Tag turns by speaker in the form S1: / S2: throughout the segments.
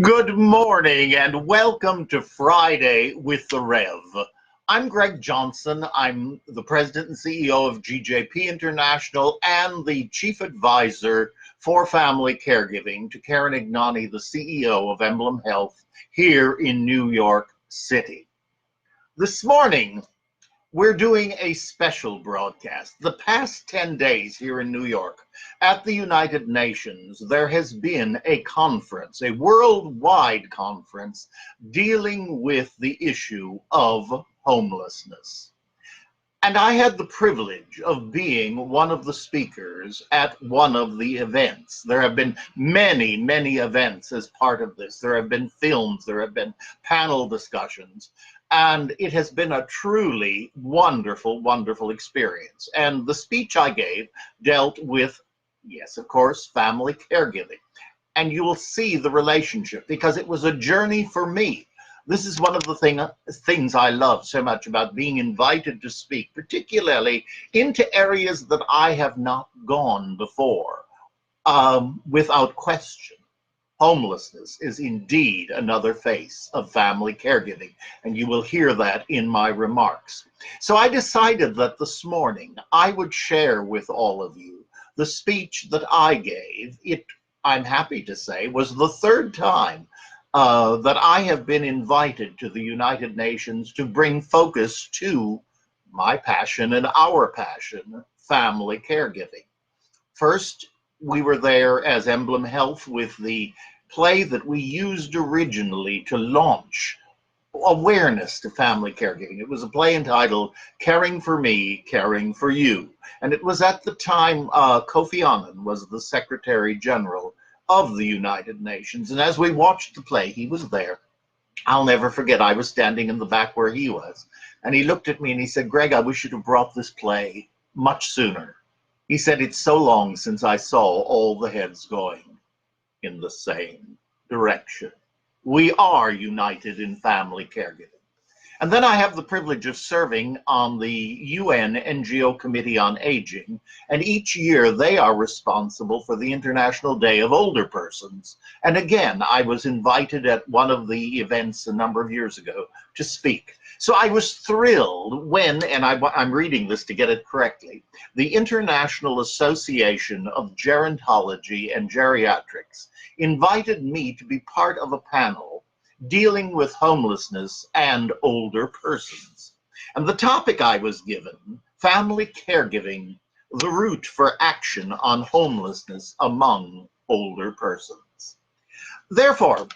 S1: Good morning and welcome to Friday with the Rev. I'm Greg Johnson. I'm the president and CEO of GJP International and the chief advisor for family caregiving to Karen Ignani, the CEO of Emblem Health here in New York City. This morning, we're doing a special broadcast. The past 10 days here in New York at the United Nations, there has been a conference, a worldwide conference, dealing with the issue of homelessness. And I had the privilege of being one of the speakers at one of the events. There have been many, many events as part of this. There have been films, there have been panel discussions, and it has been a truly wonderful, wonderful experience. And the speech I gave dealt with, yes, of course, family caregiving. And you will see the relationship because it was a journey for me. This is one of the things I love so much about being invited to speak, particularly into areas that I have not gone before, without question. Homelessness is indeed another face of family caregiving, and you will hear that in my remarks. So I decided that this morning I would share with all of you the speech that I gave. It, I'm happy to say, was the third time that I have been invited to the United Nations to bring focus to my passion and our passion, family caregiving. First, we were there as Emblem Health with the play that we used originally to launch awareness to family caregiving. It was a play entitled Caring for Me, Caring for You. And it was at the time Kofi Annan was the Secretary General of the United Nations. And as we watched the play, he was there. I'll never forget, I was standing in the back where he was. And he looked at me and he said, "Greg, I wish you'd have brought this play much sooner." He said, "It's so long since I saw all the heads going in the same direction. We are united in family caregiving." And then I have the privilege of serving on the UN NGO Committee on Aging, and each year they are responsible for the International Day of Older Persons. And again, I was invited at one of the events a number of years ago to speak. So I was thrilled when, and I'm reading this to get it correctly, the International Association of Gerontology and Geriatrics invited me to be part of a panel dealing with homelessness and older persons. And the topic I was given, family caregiving, the route for action on homelessness among older persons. Therefore,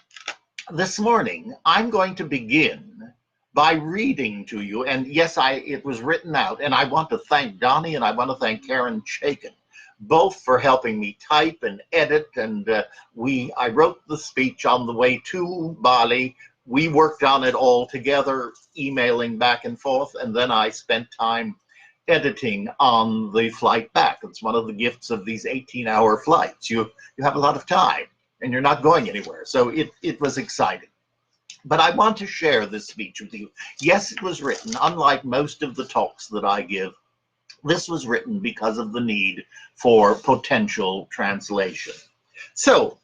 S1: this morning, I'm going to begin by reading to you, and yes, it was written out, and I want to thank Donnie and I want to thank Karen Chaikin, both for helping me type and edit, and I wrote the speech on the way to Bali. We worked on it all together, emailing back and forth, and then I spent time editing on the flight back. It's one of the gifts of these 18-hour flights. You have a lot of time, and you're not going anywhere, so it was exciting. But I want to share this speech with you. Yes, it was written, unlike most of the talks that I give, this was written because of the need for potential translation. So,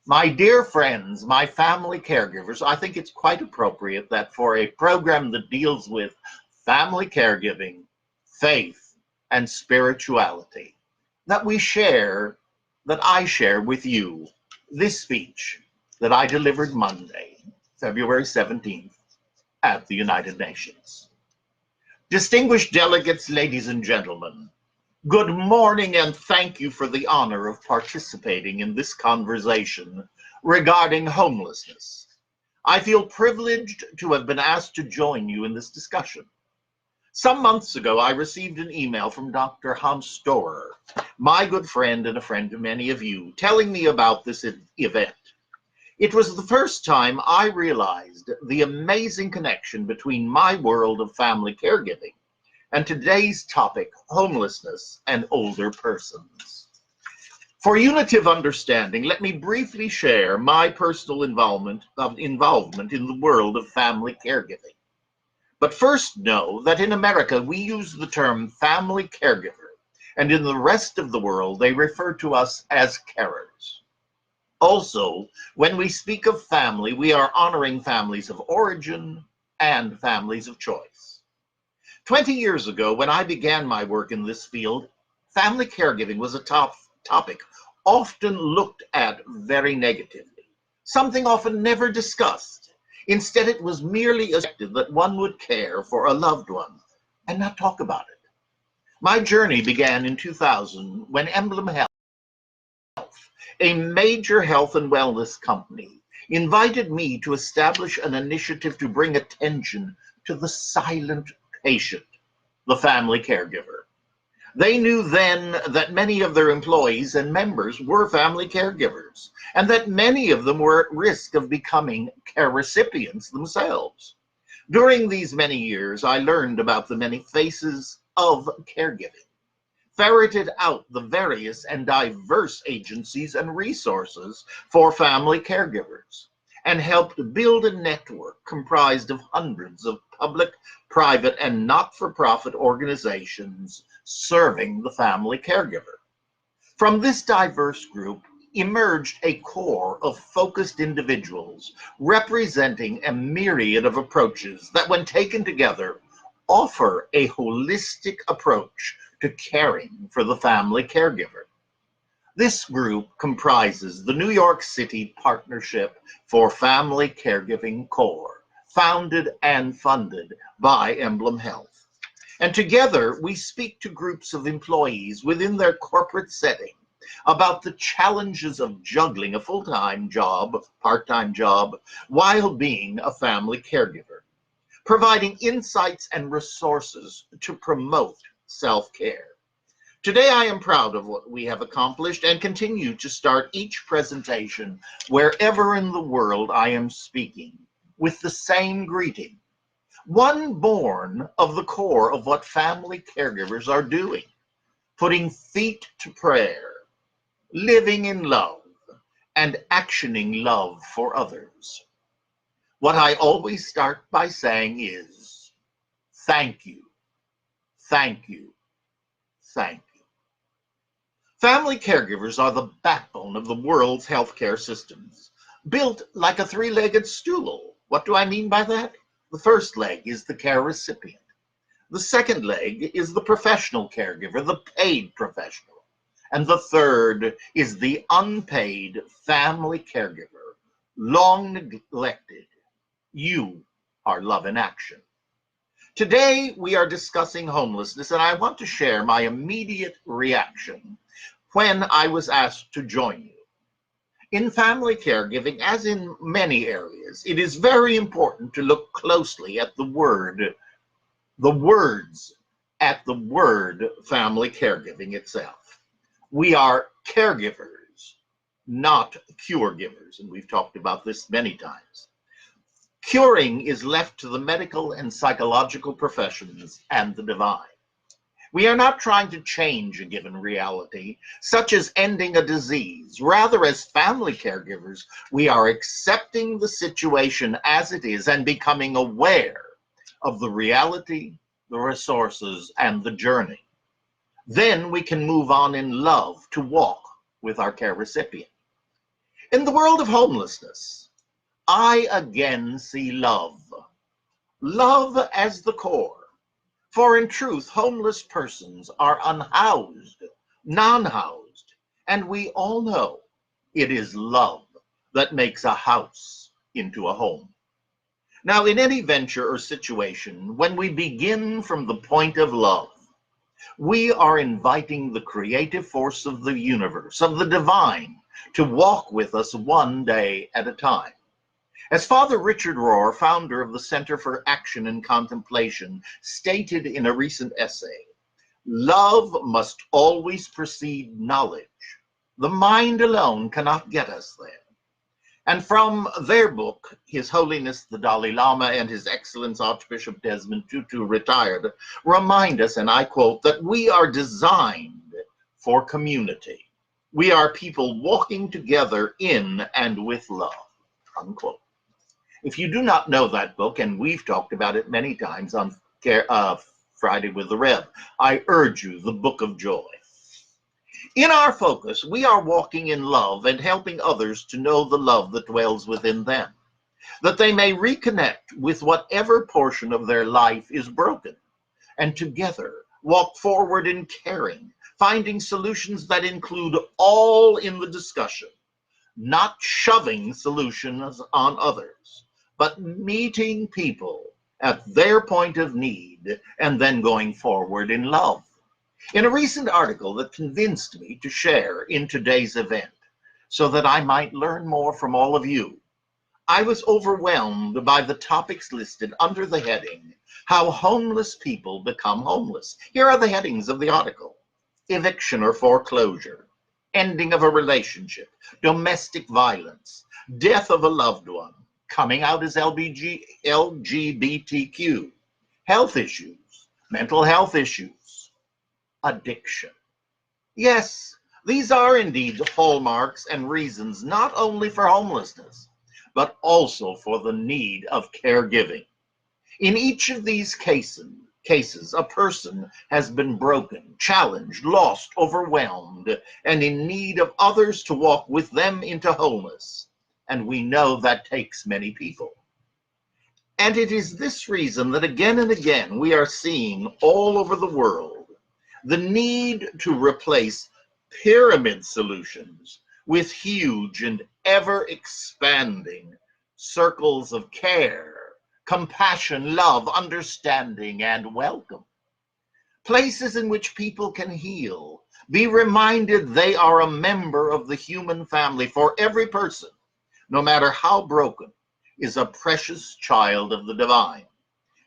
S1: my dear friends, my family caregivers, I think it's quite appropriate that for a program that deals with family caregiving, faith, and spirituality, that I share with you this speech that I delivered Monday, February 17th, at the United Nations. Distinguished delegates, ladies and gentlemen, good morning and thank you for the honor of participating in this conversation regarding homelessness. I feel privileged to have been asked to join you in this discussion. Some months ago, I received an email from Dr. Hans Storer, my good friend and a friend to many of you, telling me about this event. It was the first time I realized the amazing connection between my world of family caregiving and today's topic, homelessness and older persons. For unitive understanding, let me briefly share my personal involvement in the world of family caregiving. But first know that in America, we use the term family caregiver, and in the rest of the world, they refer to us as carers. Also, when we speak of family, we are honoring families of origin and families of choice. 20 years ago, when I began my work in this field, family caregiving was a topic often looked at very negatively, something often never discussed. Instead, it was merely expected that one would care for a loved one and not talk about it. My journey began in 2000 when Emblem Health, a major health and wellness company, invited me to establish an initiative to bring attention to the silent patient, the family caregiver. They knew then that many of their employees and members were family caregivers, and that many of them were at risk of becoming care recipients themselves. During these many years, I learned about the many faces of caregiving, ferreted out the various and diverse agencies and resources for family caregivers, and helped build a network comprised of hundreds of public, private, and not-for-profit organizations serving the family caregiver. From this diverse group emerged a core of focused individuals representing a myriad of approaches that, when taken together, offer a holistic approach to caring for the family caregiver. This group comprises the New York City Partnership for Family Caregiving Core, founded and funded by Emblem Health. And together, we speak to groups of employees within their corporate setting about the challenges of juggling a full-time job, part-time job, while being a family caregiver, providing insights and resources to promote self-care. Today, I am proud of what we have accomplished and continue to start each presentation wherever in the world I am speaking with the same greeting, one born of the core of what family caregivers are doing: putting feet to prayer, living in love, and actioning love for others. What I always start by saying is, thank you, thank you, thank you. Family caregivers are the backbone of the world's healthcare systems, built like a three-legged stool. What do I mean by that? The first leg is the care recipient. The second leg is the professional caregiver, the paid professional. And the third is the unpaid family caregiver, long neglected. You are love in action. Today, we are discussing homelessness, and I want to share my immediate reaction when I was asked to join you. In family caregiving, as in many areas, it is very important to look closely at the words at the word family caregiving itself. We are caregivers, not cure givers, and we've talked about this many times. Curing is left to the medical and psychological professions and the divine. We are not trying to change a given reality, such as ending a disease. Rather, as family caregivers, we are accepting the situation as it is and becoming aware of the reality, the resources, and the journey. Then we can move on in love to walk with our care recipient. In the world of homelessness, I again see love. Love as the core. For in truth, homeless persons are unhoused, non-housed, and we all know it is love that makes a house into a home. Now, in any venture or situation, when we begin from the point of love, we are inviting the creative force of the universe, of the divine, to walk with us one day at a time. As Father Richard Rohr, founder of the Center for Action and Contemplation, stated in a recent essay, love must always precede knowledge. The mind alone cannot get us there. And from their book, His Holiness the Dalai Lama and His Excellence Archbishop Desmond Tutu, retired, remind us, and I quote, that we are designed for community. We are people walking together in and with love, unquote. If you do not know that book, and we've talked about it many times on Friday with the Rev, I urge you, the Book of Joy. In our focus, we are walking in love and helping others to know the love that dwells within them, that they may reconnect with whatever portion of their life is broken, and together walk forward in caring, finding solutions that include all in the discussion, not shoving solutions on others, but meeting people at their point of need and then going forward in love. In a recent article that convinced me to share in today's event so that I might learn more from all of you, I was overwhelmed by the topics listed under the heading, How Homeless People Become Homeless. Here are the headings of the article: eviction or foreclosure, ending of a relationship, domestic violence, death of a loved one, coming out as LGBTQ, health issues, mental health issues, addiction. Yes, these are indeed hallmarks and reasons not only for homelessness, but also for the need of caregiving. In each of these cases, a person has been broken, challenged, lost, overwhelmed, and in need of others to walk with them into wholeness. And we know that takes many people. And it is this reason that again and again we are seeing all over the world the need to replace pyramid solutions with huge and ever expanding circles of care, compassion, love, understanding, and welcome. Places in which people can heal, be reminded they are a member of the human family, for every person, no matter how broken, is a precious child of the divine.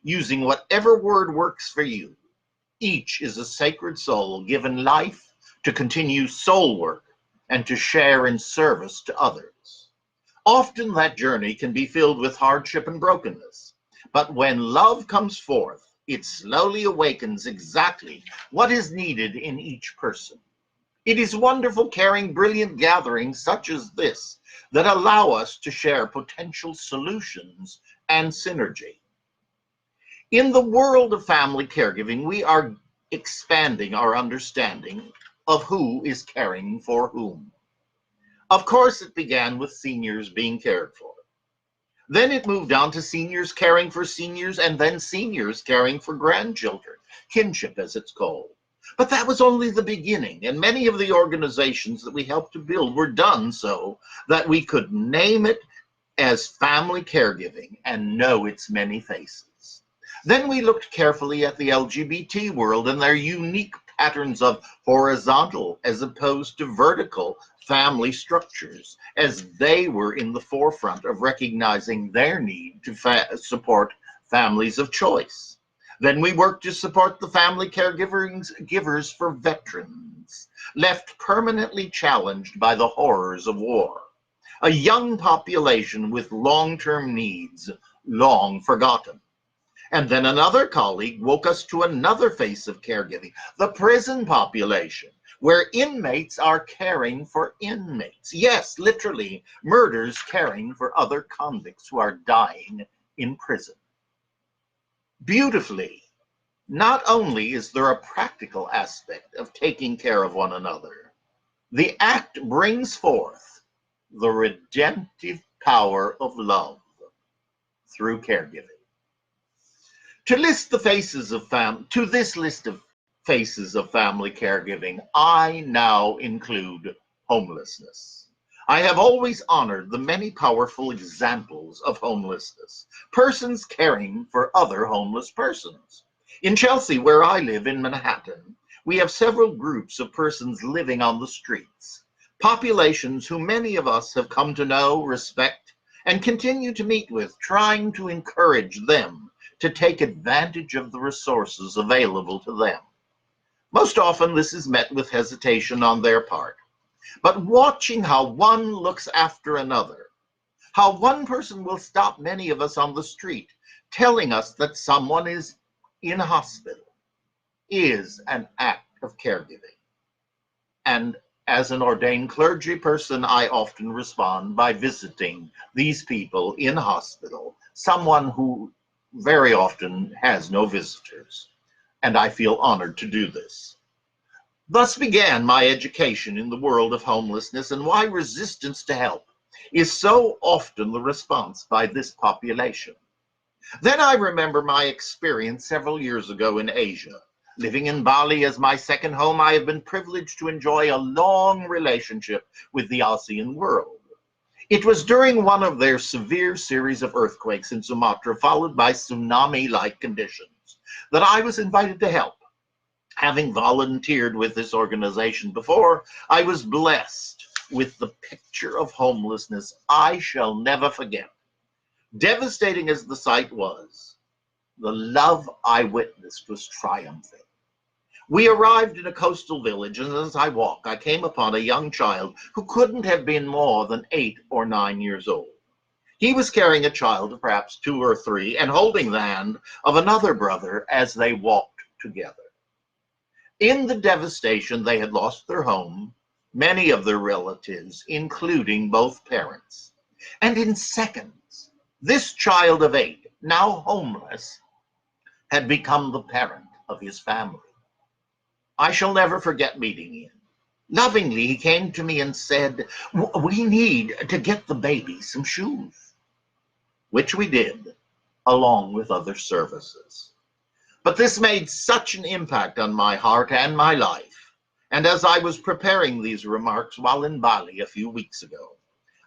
S1: Using whatever word works for you, each is a sacred soul given life to continue soul work and to share in service to others. Often that journey can be filled with hardship and brokenness, but when love comes forth, it slowly awakens exactly what is needed in each person. It is wonderful, caring, brilliant gatherings such as this that allow us to share potential solutions and synergy. In the world of family caregiving, we are expanding our understanding of who is caring for whom. Of course, it began with seniors being cared for. Then it moved on to seniors caring for seniors, and then seniors caring for grandchildren, kinship as it's called. But that was only the beginning, and many of the organizations that we helped to build were done so that we could name it as family caregiving and know its many faces. Then we looked carefully at the LGBT world and their unique patterns of horizontal as opposed to vertical family structures, as they were in the forefront of recognizing their need to support families of choice. Then we worked to support the family caregivers for veterans, left permanently challenged by the horrors of war. A young population with long-term needs, long forgotten. And then another colleague woke us to another face of caregiving, the prison population, where inmates are caring for inmates. Yes, literally, murders caring for other convicts who are dying in prison. Beautifully, not only is there a practical aspect of taking care of one another, the act brings forth the redemptive power of love through caregiving. To this list of faces of family caregiving, I now include homelessness. I have always honored the many powerful examples of homelessness, persons caring for other homeless persons. In Chelsea, where I live in Manhattan, we have several groups of persons living on the streets, populations who many of us have come to know, respect, and continue to meet with, trying to encourage them to take advantage of the resources available to them. Most often this is met with hesitation on their part. But watching how one looks after another, how one person will stop many of us on the street, telling us that someone is in hospital, is an act of caregiving. And as an ordained clergy person, I often respond by visiting these people in hospital, someone who very often has no visitors, and I feel honored to do this. Thus began my education in the world of homelessness and why resistance to help is so often the response by this population. Then I remember my experience several years ago in Asia. Living in Bali as my second home, I have been privileged to enjoy a long relationship with the ASEAN world. It was during one of their severe series of earthquakes in Sumatra, followed by tsunami-like conditions, that I was invited to help. Having volunteered with this organization before, I was blessed with the picture of homelessness I shall never forget. Devastating as the sight was, the love I witnessed was triumphant. We arrived in a coastal village, and as I walked, I came upon a young child who couldn't have been more than 8 or 9 years old. He was carrying a child of perhaps 2 or 3 and holding the hand of another brother as they walked together. In the devastation, they had lost their home, many of their relatives, including both parents. And in seconds, this child of 8, now homeless, had become the parent of his family. I shall never forget meeting him. Lovingly, he came to me and said, "We need to get the baby some shoes," which we did, along with other services. But this made such an impact on my heart and my life. And as I was preparing these remarks while in Bali a few weeks ago,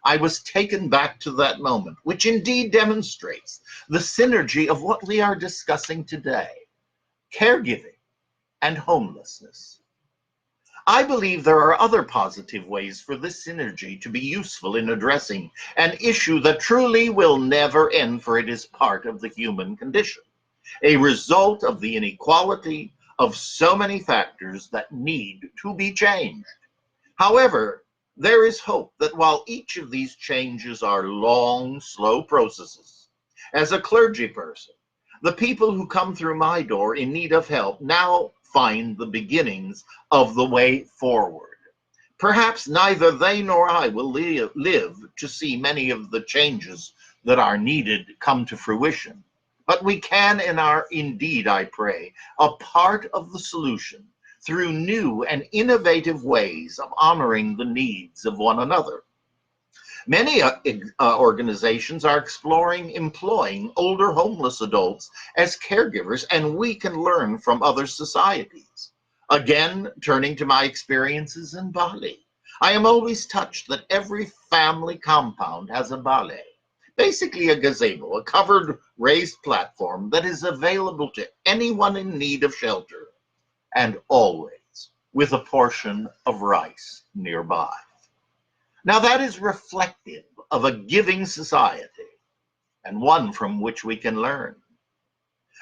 S1: I was taken back to that moment, which indeed demonstrates the synergy of what we are discussing today: caregiving and homelessness. I believe there are other positive ways for this synergy to be useful in addressing an issue that truly will never end, for it is part of the human condition, a result of the inequality of so many factors that need to be changed. However, there is hope that while each of these changes are long, slow processes, as a clergy person, the people who come through my door in need of help now find the beginnings of the way forward. Perhaps neither they nor I will live to see many of the changes that are needed come to fruition, but we can and are indeed, I pray, a part of the solution through new and innovative ways of honoring the needs of one another. Many organizations are exploring employing older homeless adults as caregivers, and we can learn from other societies. Again, turning to my experiences in Bali, I am always touched that every family compound has a bale, basically a gazebo, a covered raised platform that is available to anyone in need of shelter, and always with a portion of rice nearby. Now that is reflective of a giving society, and one from which we can learn.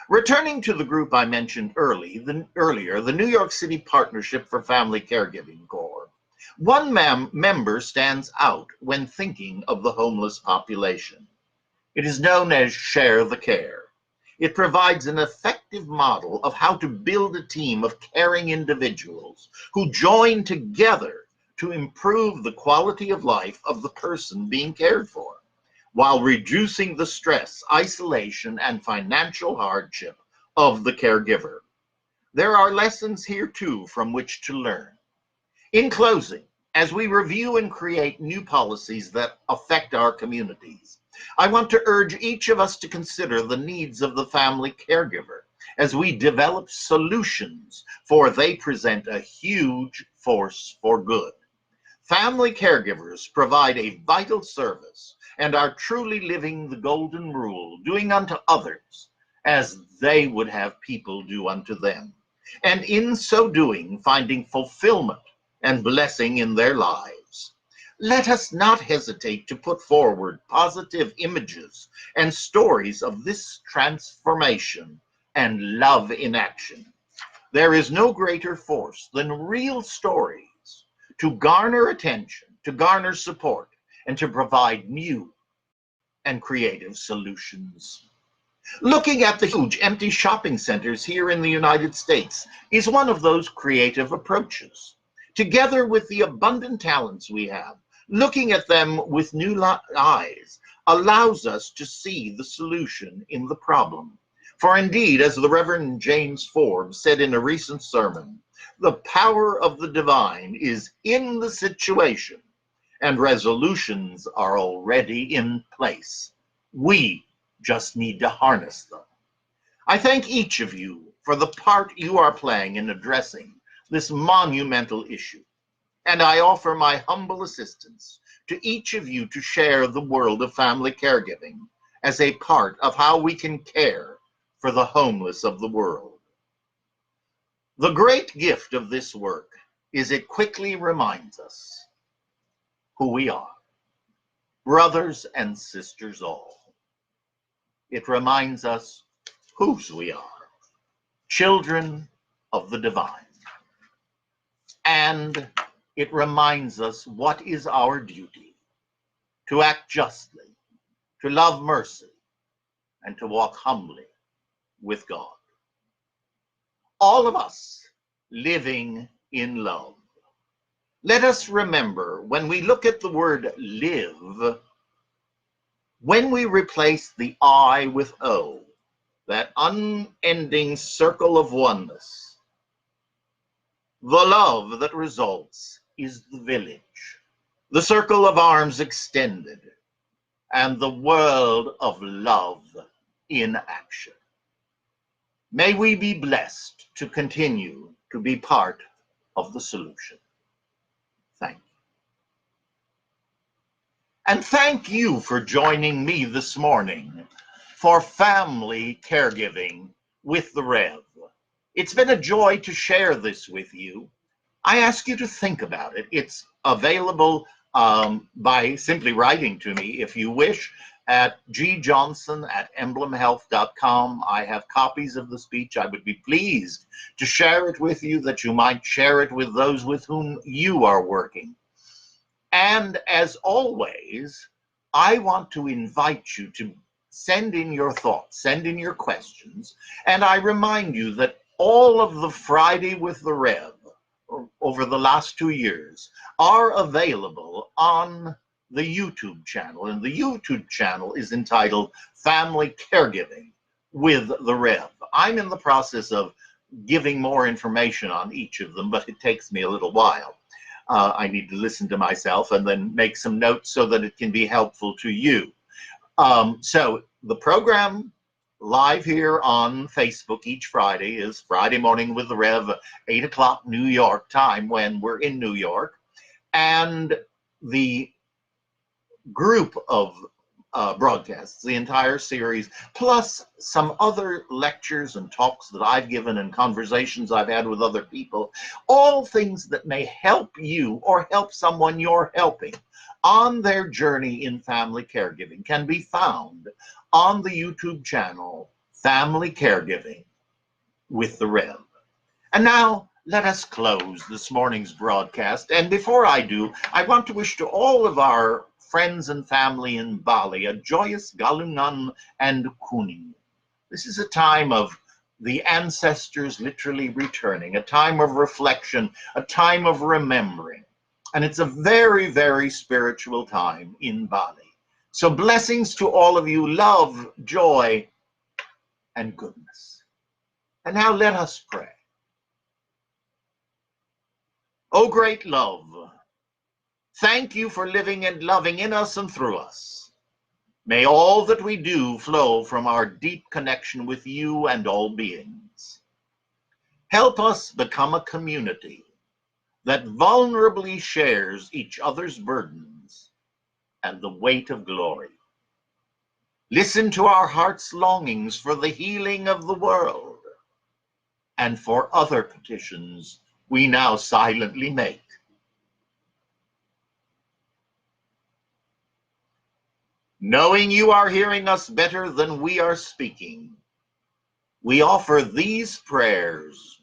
S1: Returning to the group I mentioned earlier, the New York City Partnership for Family Caregiving Corps, one member stands out when thinking of the homeless population. It is known as Share the Care. It provides an effective model of how to build a team of caring individuals who join together to improve the quality of life of the person being cared for, while reducing the stress, isolation, and financial hardship of the caregiver. There are lessons here too from which to learn. In closing, as we review and create new policies that affect our communities, I want to urge each of us to consider the needs of the family caregiver as we develop solutions, for they present a huge force for good. Family caregivers provide a vital service and are truly living the golden rule, doing unto others as they would have people do unto them, and in so doing finding fulfillment and blessing in their lives. Let us not hesitate to put forward positive images and stories of this transformation and love in action. There is no greater force than real stories to garner attention, to garner support, and to provide new and creative solutions. Looking at the huge empty shopping centers here in the United States is one of those creative approaches. Together with the abundant talents we have, looking at them with new eyes allows us to see the solution in the problem. For indeed, as the Reverend James Forbes said in a recent sermon, The power of the divine is in the situation, and resolutions are already in place. We just need to harness them. I thank each of you for the part you are playing in addressing this monumental issue, and I offer my humble assistance to each of you to share the world of family caregiving as a part of how we can care for the homeless of the world. The great gift of this work is it quickly reminds us who we are, brothers and sisters all. It reminds us whose we are, children of the divine. And it reminds us what is our duty: to act justly, to love mercy, and to walk humbly with God. All of us living in love. Let us remember, when we look at the word live, when we replace the I with O, that unending circle of oneness, the love that results is the village, the circle of arms extended, and the world of love in action. May we be blessed to continue to be part of the solution. Thank you. And thank you for joining me this morning for Family Caregiving with the Rev. It's been a joy to share this with you. I ask you to think about it. It's available by simply writing to me, if you wish, at gjohnson@emblemhealth.com. I have copies of the speech. I would be pleased to share it with you, that you might share it with those with whom you are working. And as always, I want to invite you to send in your thoughts, send in your questions, and I remind you that all of the Friday with the Rev over the last 2 years are available on the YouTube channel, and the YouTube channel is entitled Family Caregiving with the Rev. I'm in the process of giving more information on each of them, but it takes me a little while. I need to listen to myself and then make some notes so that it can be helpful to you. So the program live here on Facebook each Friday is Friday Morning with the Rev, 8 o'clock New York time when we're in New York. And the group of broadcasts, the entire series, plus some other lectures and talks that I've given and conversations I've had with other people, all things that may help you or help someone you're helping on their journey in family caregiving, can be found on the YouTube channel Family Caregiving with the Rev. And now let us close this morning's broadcast. And before I do, I want to wish to all of our friends and family in Bali a joyous Galungan and Kuning. This is a time of the ancestors literally returning, a time of reflection, a time of remembering. And it's a very, very spiritual time in Bali. So blessings to all of you, love, joy, and goodness. And now let us pray. O great love, thank you for living and loving in us and through us. May all that we do flow from our deep connection with you and all beings. Help us become a community that vulnerably shares each other's burdens and the weight of glory. Listen to our heart's longings for the healing of the world and for other petitions we now silently make. Knowing you are hearing us better than we are speaking, we offer these prayers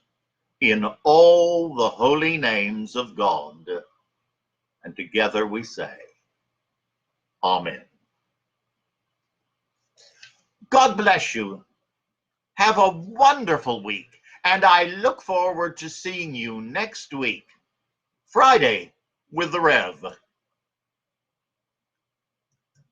S1: in all the holy names of God, and together we say, Amen. God bless you. Have a wonderful week, and I look forward to seeing you next week, Friday with the Rev.